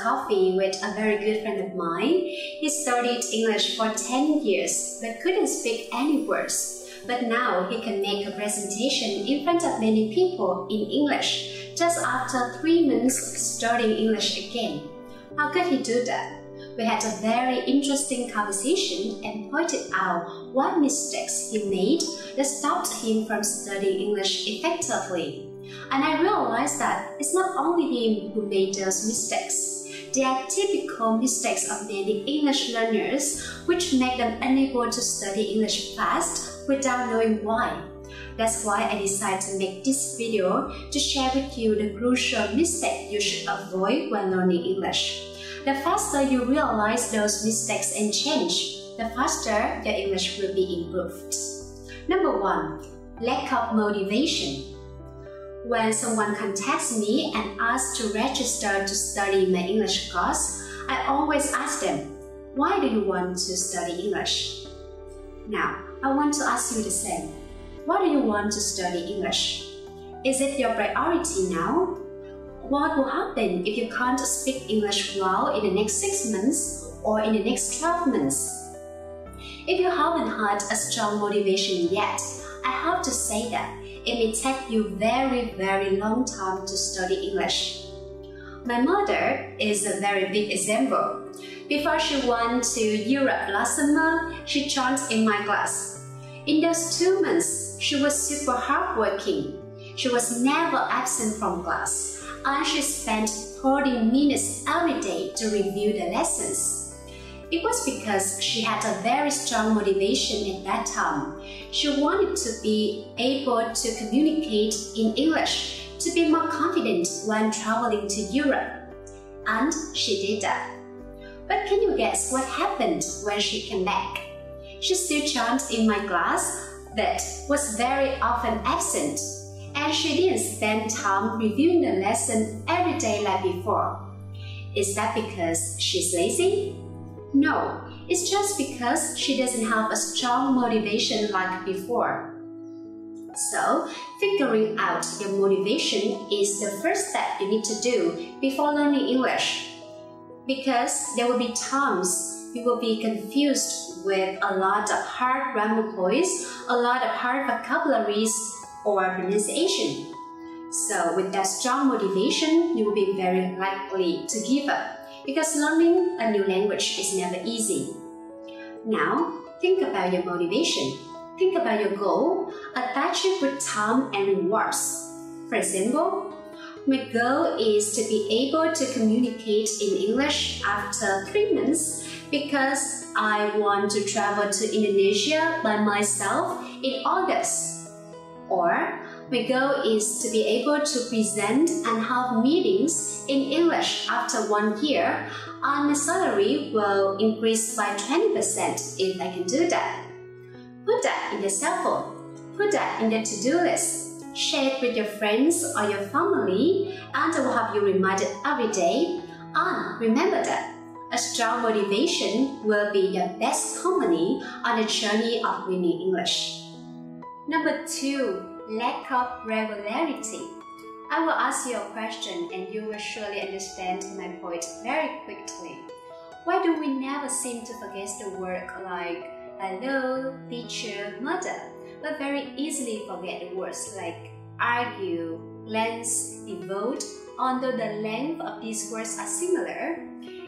coffee with a very good friend of mine. He studied English for 10 years but couldn't speak any words. But now he can make a presentation in front of many people in English just after 3 months studying English again. How could he do that? We had a very interesting conversation and pointed out what mistakes he made that stopped him from studying English effectively. And I realized that it's not only him who made those mistakes. They are typical mistakes of many English learners, which make them unable to study English fast without knowing why. That's why I decided to make this video to share with you the crucial mistakes you should avoid when learning English. The faster you realize those mistakes and change, the faster your English will be improved. Number 1. Lack of motivation. When someone contacts me and asks to register to study my English course, I always ask them, why do you want to study English? Now, I want to ask you the same. Why do you want to study English? Is it your priority now? What will happen if you can't speak English well in the next 6 months or in the next 12 months? If you haven't had a strong motivation yet, I have to say that it may take you very long time to study English. My mother is a very big example. Before she went to Europe last summer, she joined in my class. In those 2 months, she was super hardworking. She was never absent from class, and she spent 30 minutes every day to review the lessons. It was because she had a very strong motivation at that time. She wanted to be able to communicate in English, to be more confident when traveling to Europe. And she did that. But can you guess what happened when she came back? She still joined in my class, but was very often absent. And she didn't spend time reviewing the lesson every day like before. Is that because she's lazy? No, it's just because she doesn't have a strong motivation like before. So, figuring out your motivation is the first step you need to do before learning English. Because there will be times you will be confused with a lot of hard grammar points, a lot of hard vocabularies, or pronunciation. So with that strong motivation, you will be very likely to give up, because learning a new language is never easy. Now, think about your motivation. Think about your goal. Attach it with time and rewards. For example, my goal is to be able to communicate in English after 3 months because I want to travel to Indonesia by myself in August. Or, my goal is to be able to present and have meetings in English after 1 year, and my salary will increase by 20% if I can do that. Put that in the cell phone. Put that in the to-do list. Share it with your friends or your family, and it will have you reminded every day. And remember that a strong motivation will be your best company on the journey of learning English. Number 2, lack of regularity. I will ask you a question and you will surely understand my point very quickly. Why do we never seem to forget the word like hello, teacher, mother, but very easily forget the words like argue, glance, devote, although the length of these words are similar?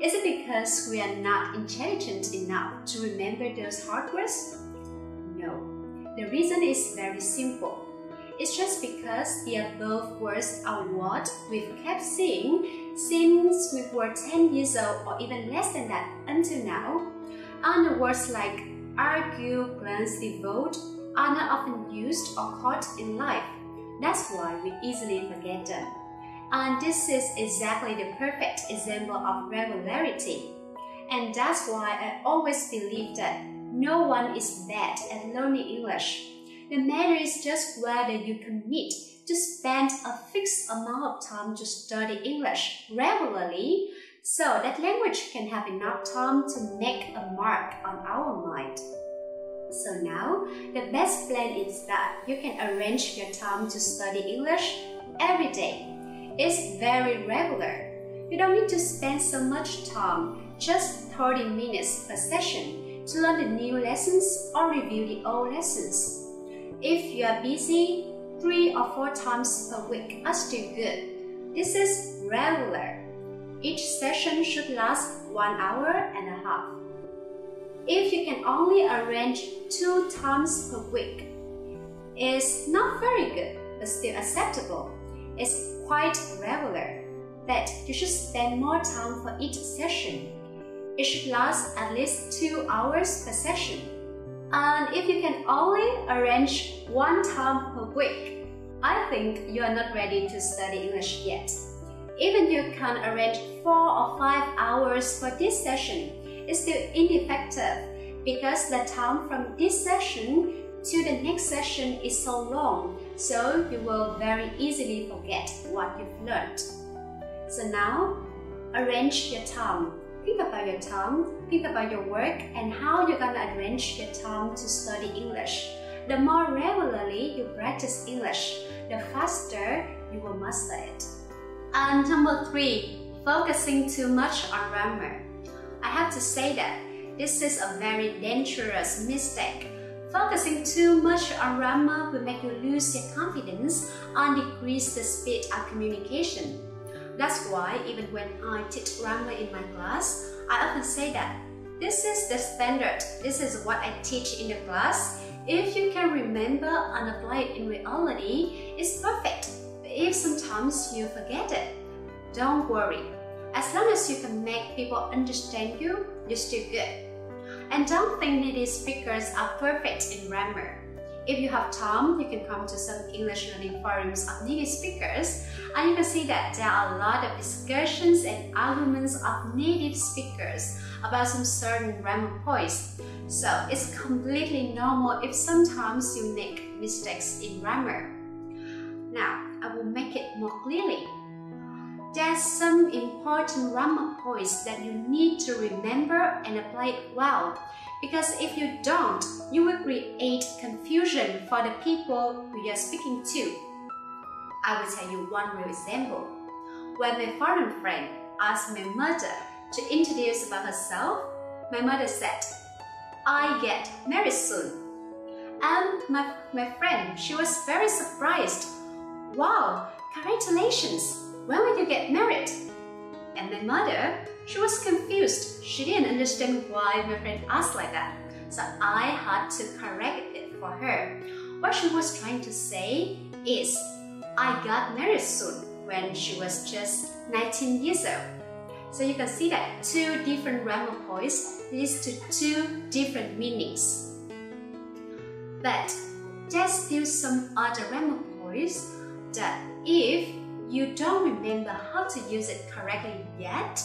Is it because we are not intelligent enough to remember those hard words? No. The reason is very simple. It's just because the above words are what we've kept seeing since we were 10 years old or even less than that until now. And the words like argue, glance, devote are not often used or caught in life. That's why we easily forget them. And this is exactly the perfect example of regularity. And that's why I always believe that no one is bad at learning English. The matter is just whether you commit to spend a fixed amount of time to study English regularly so that language can have enough time to make a mark on our mind. So now, the best plan is that you can arrange your time to study English every day. It's very regular. You don't need to spend so much time, just 30 minutes per session, to learn the new lessons or review the old lessons. If you are busy, 3 or 4 times per week are still good. This is regular. Each session should last 1 hour and a half. If you can only arrange 2 times per week, it's not very good, but still acceptable. It's quite regular that you should spend more time for each session. It should last at least 2 hours per session. And if you can only arrange 1 time per week, I think you are not ready to study English yet. Even you can arrange 4 or 5 hours for this session, it's still ineffective because the time from this session to the next session is so long, so you will very easily forget what you've learned. So now, arrange your time. Think about your time, think about your work and how you're gonna arrange your time to study English. The more regularly you practice English, the faster you will master it. And number 3, focusing too much on grammar. I have to say that this is a very dangerous mistake. Focusing too much on grammar will make you lose your confidence and decrease the speed of communication. That's why even when I teach grammar in my class, I often say that this is the standard, this is what I teach in the class. If you can remember and apply it in reality, it's perfect. But if sometimes you forget it, don't worry. As long as you can make people understand you, you're still good. And don't think native speakers are perfect in grammar. If you have time, you can come to some English learning forums of native speakers and you can see that there are a lot of discussions and arguments of native speakers about some certain grammar points. So it's completely normal if sometimes you make mistakes in grammar. Now, I will make it more clearly. There's some important grammar points that you need to remember and apply it well. Because if you don't, you will create confusion for the people who you're speaking to. I will tell you one real example. When my foreign friend asked my mother to introduce about herself, my mother said, "I get married soon." And my friend, she was very surprised. "Wow, congratulations! When will you get married?" And my mother, she was confused. She didn't understand why my friend asked like that. So I had to correct it for her. What she was trying to say is, I got married soon when she was just 19 years old. So you can see that 2 different grammar points leads to 2 different meanings. But there's still some other grammar points that if you don't remember how to use it correctly yet,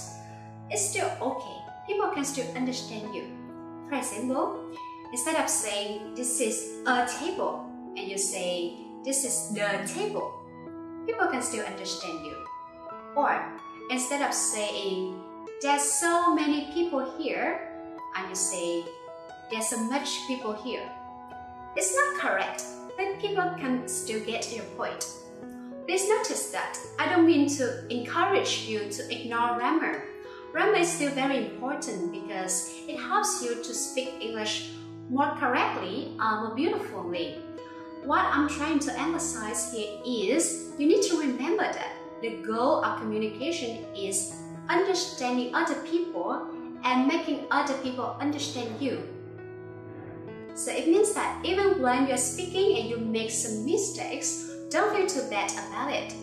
it's still okay. People can still understand you. For example, instead of saying this is a table and you say this is the table, people can still understand you. Or instead of saying there's so many people here and you say there's so much people here, it's not correct, but people can still get your point. Please notice that I don't mean to encourage you to ignore grammar. Grammar is still very important because it helps you to speak English more correctly and more beautifully. What I'm trying to emphasize here is you need to remember that the goal of communication is understanding other people and making other people understand you. So it means that even when you're speaking and you make some mistakes, don't feel too bad about it.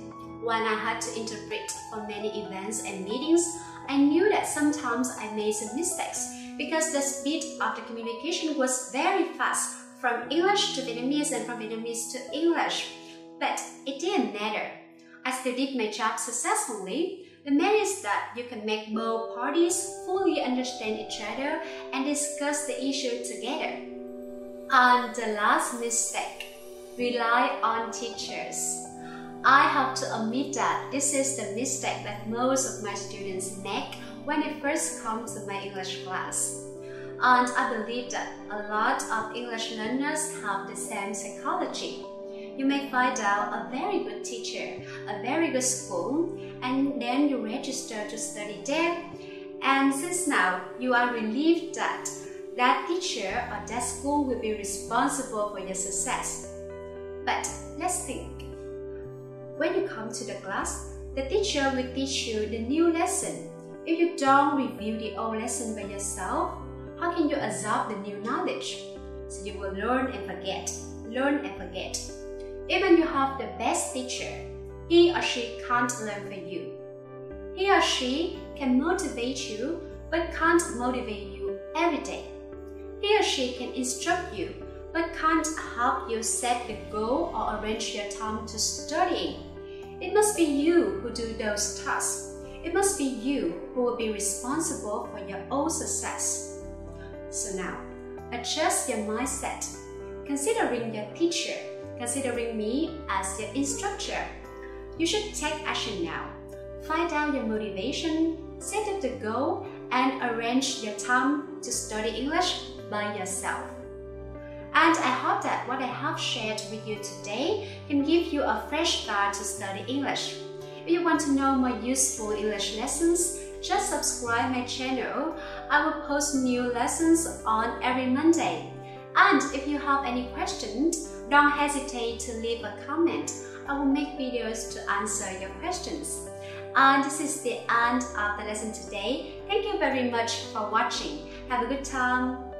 When I had to interpret for many events and meetings, I knew that sometimes I made some mistakes because the speed of the communication was very fast from English to Vietnamese and from Vietnamese to English. But it didn't matter. I still did my job successfully. The main is that you can make both parties fully understand each other and discuss the issue together. And the last mistake. Rely on teachers. I have to admit that this is the mistake that most of my students make when they first come to my English class. And I believe that a lot of English learners have the same psychology. you may find out a very good teacher, a very good school, and then you register to study there. And since now you are relieved that that teacher or that school will be responsible for your success. But let's think. When you come to the class, the teacher will teach you the new lesson. If you don't review the old lesson by yourself, how can you absorb the new knowledge? So you will learn and forget, learn and forget. Even you have the best teacher, he or she can't learn for you. He or she can motivate you, but can't motivate you every day. He or she can instruct you, but can't help you set the goal or arrange your time to studying. It must be you who do those tasks. It must be you who will be responsible for your own success. So now, adjust your mindset. Considering your teacher, considering me as your instructor, you should take action now. Find out your motivation, set up the goal, and arrange your time to study English by yourself. And I hope that what I have shared with you today can give you a fresh start to study English. If you want to know more useful English lessons, just subscribe my channel. I will post new lessons on every Monday. And if you have any questions, don't hesitate to leave a comment. I will make videos to answer your questions. And this is the end of the lesson today. Thank you very much for watching. Have a good time.